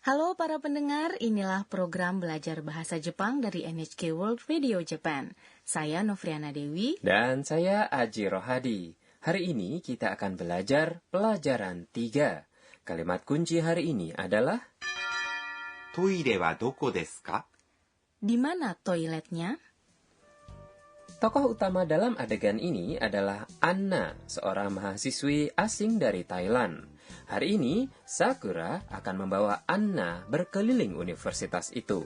Halo para pendengar, inilah program belajar bahasa Jepang dari NHK World Radio Japan. Saya Novriana Dewi. Dan saya Aji Rohadi. Hari ini kita akan belajar pelajaran 3. Kalimat kunci hari ini adalah トイレはどこですか? Di mana toiletnya? Tokoh utama dalam adegan ini adalah Anna, seorang mahasiswi asing dari Thailand. Hari ini, Sakura akan membawa Anna berkeliling universitas itu.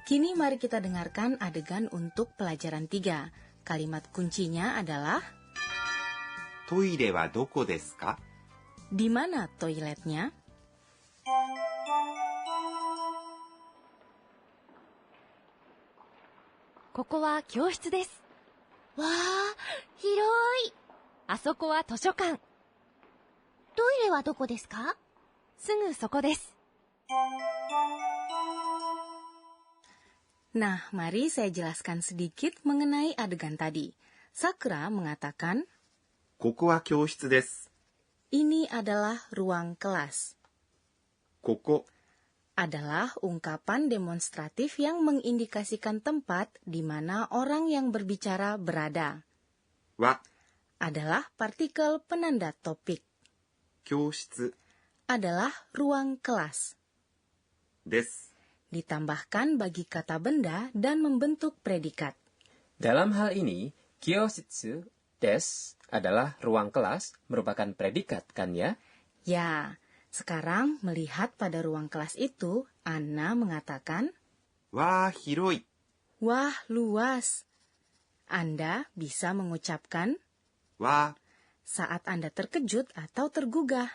Kini mari kita dengarkan adegan untuk pelajaran 3. Kalimat kuncinya adalah トイレはどこですか? Di mana toiletnya? Koko wa kyoshitsu desu. わあ、広い。あそこは図書館。トイレはどこですか? すぐそこです。 Nah, mari saya jelaskan sedikit mengenai adegan tadi. Sakura mengatakan, ここは教室です。 ini adalah ruang kelas. ここ Adalah ungkapan demonstratif yang mengindikasikan tempat di mana orang yang berbicara berada. は Adalah partikel penanda topik. 教室 Adalah ruang kelas. です。 Ditambahkan bagi kata benda dan membentuk predikat. Dalam hal ini, kyoshitsu des adalah ruang kelas merupakan predikat, kan ya? Ya, sekarang melihat pada ruang kelas itu, Anna mengatakan, わあ、広い。 wah luas. Anda bisa mengucapkan わあ、 saat Anda terkejut atau tergugah.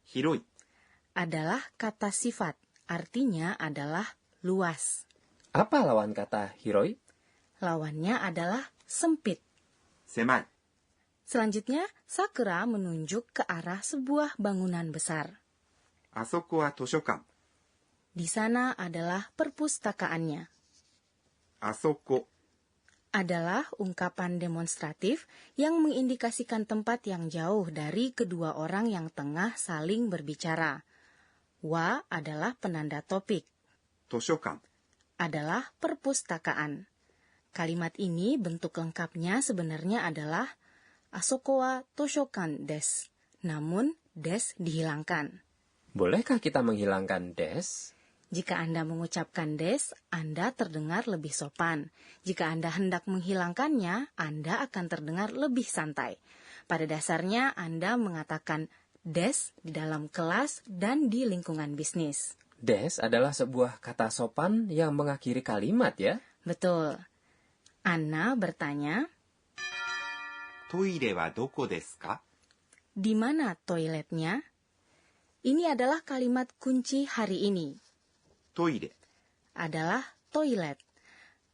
広い。 Adalah kata sifat, artinya adalah luas. Apa lawan kata hiroi? Lawannya adalah sempit. 狭い。 Selanjutnya, Sakura menunjuk ke arah sebuah bangunan besar. あそこは図書館。 Di sana adalah perpustakaannya. あそこ Adalah ungkapan demonstratif yang mengindikasikan tempat yang jauh dari kedua orang yang tengah saling berbicara. Wa adalah penanda topik. 図書館。 Adalah perpustakaan. Kalimat ini bentuk lengkapnya sebenarnya adalah asoko wa toshokan desu. Namun, des dihilangkan. Bolehkah kita menghilangkan des? Jika Anda mengucapkan des, Anda terdengar lebih sopan. Jika Anda hendak menghilangkannya, Anda akan terdengar lebih santai. Pada dasarnya, Anda mengatakan des di dalam kelas dan di lingkungan bisnis. Des adalah sebuah kata sopan yang mengakhiri kalimat ya. Betul. Anna bertanya, トイレはどこですか? di mana toiletnya? Ini adalah kalimat kunci hari ini. トイレ Adalah toilet.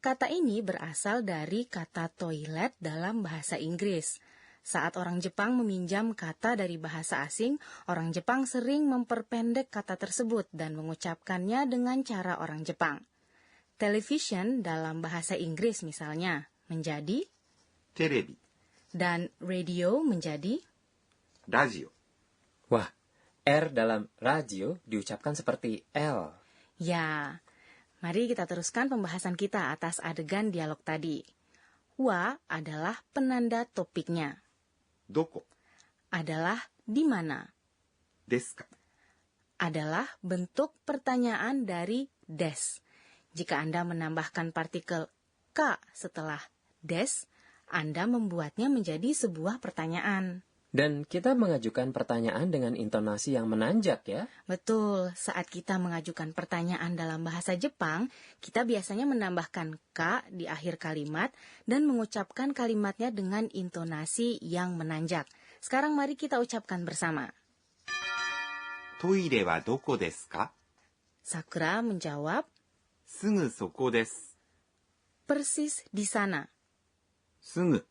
Kata ini berasal dari kata toilet dalam bahasa Inggris. Saat orang Jepang meminjam kata dari bahasa asing, orang Jepang sering memperpendek kata tersebut dan mengucapkannya dengan cara orang Jepang. Television dalam bahasa Inggris misalnya menjadi テレビ dan radio menjadi ラジオ Wah, R dalam radio diucapkan seperti L. ya. Mari kita teruskan pembahasan kita atas adegan dialog tadi. Wa adalah penanda topiknya. どこ Adalah di mana. ですか? Adalah bentuk pertanyaan dari des. Jika Anda menambahkan partikel ka setelah des, Anda membuatnya menjadi sebuah pertanyaan. Dan kita mengajukan pertanyaan dengan intonasi yang menanjak ya. Betul, saat kita mengajukan pertanyaan dalam bahasa Jepang, kita biasanya menambahkan ka di akhir kalimat dan mengucapkan kalimatnya dengan intonasi yang menanjak. Sekarang mari kita ucapkan bersama. トイレはどこですか? Sakura menjawab, すぐそこです。 persis di sana. すぐ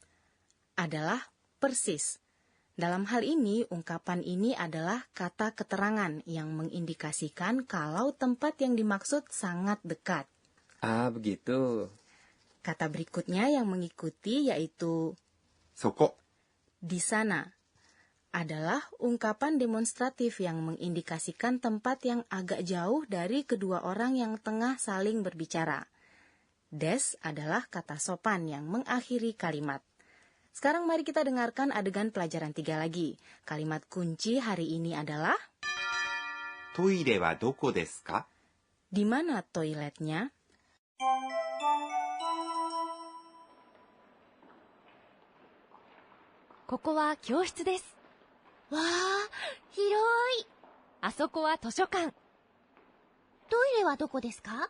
Adalah persis. Dalam hal ini, ungkapan ini adalah kata keterangan yang mengindikasikan kalau tempat yang dimaksud sangat dekat. Ah, begitu. Kata berikutnya yang mengikuti yaitu そこ di sana. adalah ungkapan demonstratif yang mengindikasikan tempat yang agak jauh dari kedua orang yang tengah saling berbicara. Des adalah kata sopan yang mengakhiri kalimat. Sekarang mari kita dengarkan adegan pelajaran 3 lagi. Kalimat kunci hari ini adalah トイレはどこですか? di mana toiletnya? Koko wa kyoushitsu desu. わあ、広い。あそこは図書館。トイレはどこですか？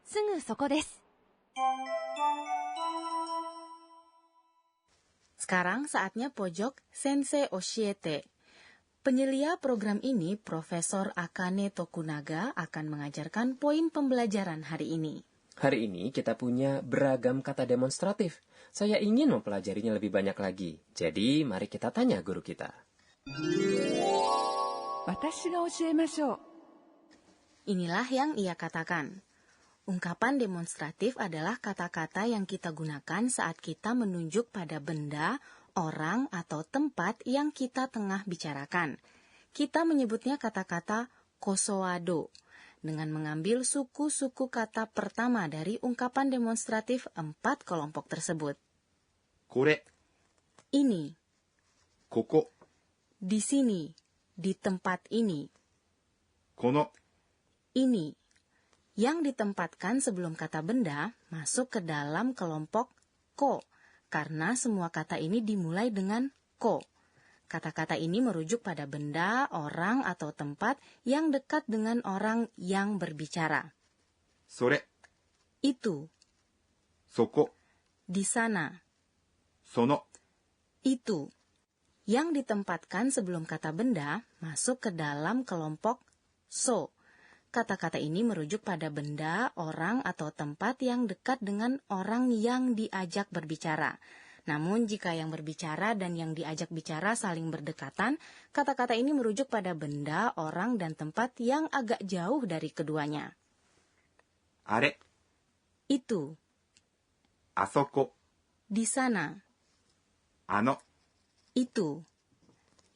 すぐそこです。Sekarang saatnya pojok Sensei Oshiete. Penyelia program ini, Profesor Akane Tokunaga, akan mengajarkan poin pembelajaran hari ini. Hari ini kita punya beragam kata demonstratif. Saya ingin mempelajarinya lebih banyak lagi. Jadi, mari kita tanya guru kita. 私が教えましょう。 Inilah yang ia katakan. Ungkapan demonstratif adalah kata-kata yang kita gunakan saat kita menunjuk pada benda, orang, atau tempat yang kita tengah bicarakan. Kita menyebutnya kata-kata kosoado, dengan mengambil suku-suku kata pertama dari ungkapan demonstratif 4 kelompok tersebut. これ、 Ini, ここ、 di sini, di tempat ini, この、 ini. Yang ditempatkan sebelum kata benda masuk ke dalam kelompok ko, karena semua kata ini dimulai dengan ko. Kata-kata ini merujuk pada benda, orang, atau tempat yang dekat dengan orang yang berbicara. それ、 Itu, そこ、 di sana, その、 itu. Yang ditempatkan sebelum kata benda masuk ke dalam kelompok so. Kata-kata ini merujuk pada benda, orang, atau tempat yang dekat dengan orang yang diajak berbicara. Namun, jika yang berbicara dan yang diajak bicara saling berdekatan, kata-kata ini merujuk pada benda, orang, dan tempat yang agak jauh dari keduanya. あれ、 Itu, あそこ、 di sana, あの、 itu.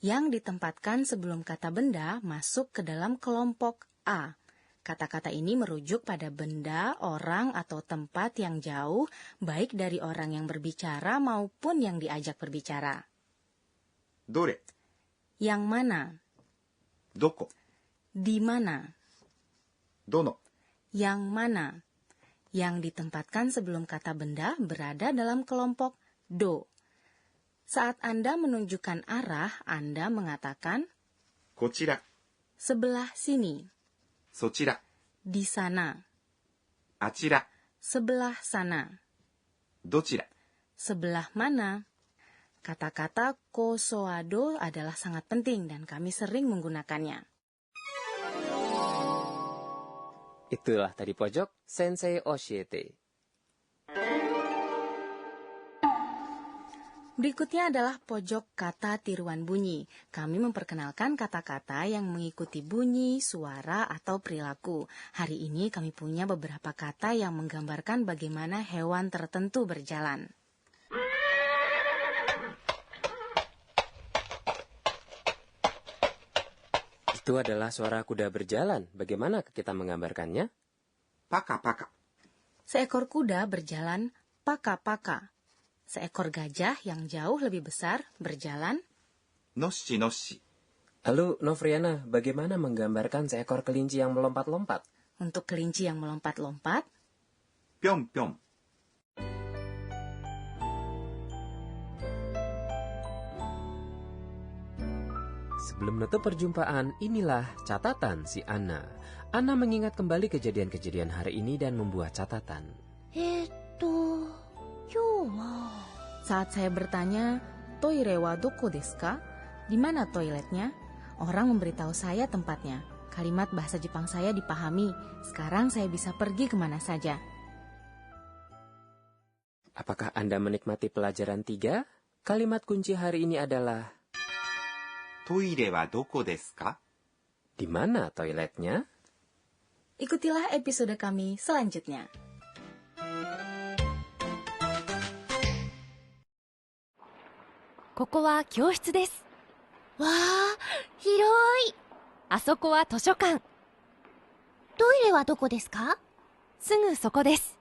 Yang ditempatkan sebelum kata benda masuk ke dalam kelompok A. Kata-kata ini merujuk pada benda, orang, atau tempat yang jauh, baik dari orang yang berbicara maupun yang diajak berbicara. どれ、 Yang mana? どこ、 Di mana? どの、 Yang mana? Yang ditempatkan sebelum kata benda berada dalam kelompok do. Saat Anda menunjukkan arah, Anda mengatakan こちら、 sebelah sini, そちら、 di sana, あちら、 sebelah sana, どちら、 sebelah mana. Kata-kata kosoado adalah sangat penting dan kami sering menggunakannya. Itulah tadi pojok Sensei Oshiete. Berikutnya adalah pojok kata tiruan bunyi. Kami memperkenalkan kata-kata yang mengikuti bunyi, suara, atau perilaku. Hari ini kami punya beberapa kata yang menggambarkan bagaimana hewan tertentu berjalan. Itu adalah suara kuda berjalan. Bagaimana kita menggambarkannya? パカパカ、 Seekor kuda berjalan paka-paka. Seekor gajah yang jauh lebih besar berjalan. のっしのっし、 Lalu, Novriana, bagaimana menggambarkan seekor kelinci yang melompat-lompat? Untuk kelinci yang melompat-lompat, ぴょんぴょん、 Sebelum menutup perjumpaan, inilah catatan si Anna. Anna mengingat kembali kejadian-kejadian hari ini dan membuat catatan. 今日は、 saat saya bertanya, toire wa doko desu ka? Di mana toiletnya? Orang memberitahu saya tempatnya. Kalimat bahasa Jepang saya dipahami. Sekarang saya bisa pergi kemana saja. Apakah Anda menikmati pelajaran 3? Kalimat kunci hari ini adalah トイレはどこですか? di mana toiletnya? Ikutilah episode kami selanjutnya. Koko wa kyoushitsu desu. わあ、広い。あそこは図書館。トイレはどこですか？すぐそこです。